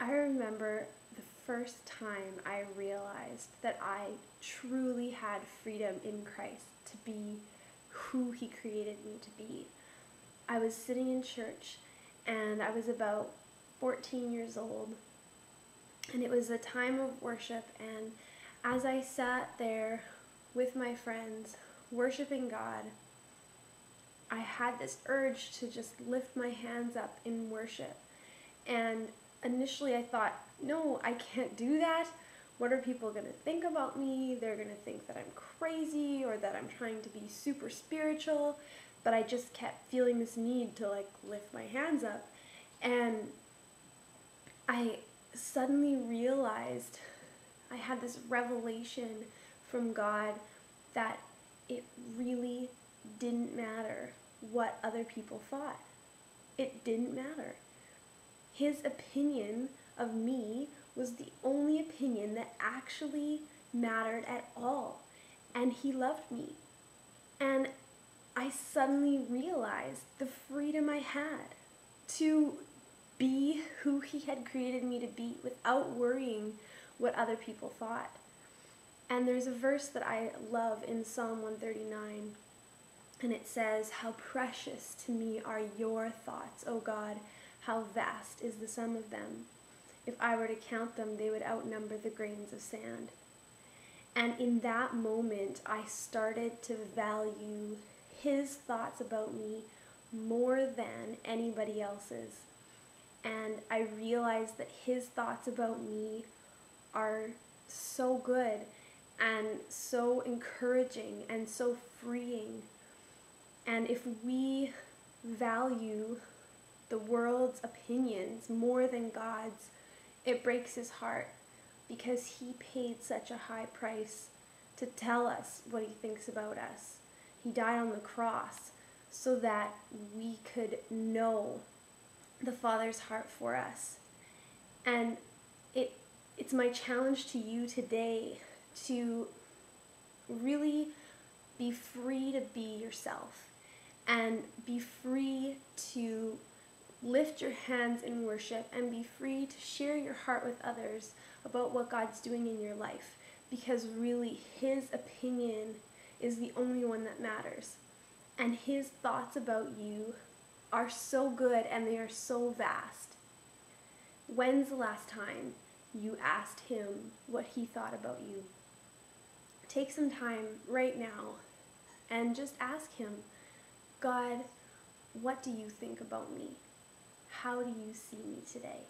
I remember the first time I realized that I truly had freedom in Christ to be who He created me to be. I was sitting in church and I was about 14 years old, and it was a time of worship, and as I sat there with my friends worshiping God, I had this urge to just lift my hands up in worship. And initially I thought, no, I can't do that. What are people going to think about me? They're going to think that I'm crazy or that I'm trying to be super spiritual. But I just kept feeling this need to lift my hands up. And I suddenly realized, I had this revelation from God that it really didn't matter what other people thought. It didn't matter. His opinion of me was the only opinion that actually mattered at all. And He loved me. And I suddenly realized the freedom I had to be who He had created me to be without worrying what other people thought. And there's a verse that I love in Psalm 139, and it says, "How precious to me are your thoughts, O God, how vast is the sum of them. If I were to count them, they would outnumber the grains of sand." And in that moment, I started to value His thoughts about me more than anybody else's. And I realized that His thoughts about me are so good and so encouraging and so freeing. And if we value the world's opinions more than God's, it breaks His heart, because He paid such a high price to tell us what He thinks about us. He died on the cross so that we could know the Father's heart for us. And it's my challenge to you today to really be free to be yourself and be free to lift your hands in worship and be free to share your heart with others about what God's doing in your life, because really His opinion is the only one that matters. And His thoughts about you are so good and they are so vast. When's the last time you asked Him what He thought about you? Take some time right now and just ask Him, God, what do you think about me? How do you see me today?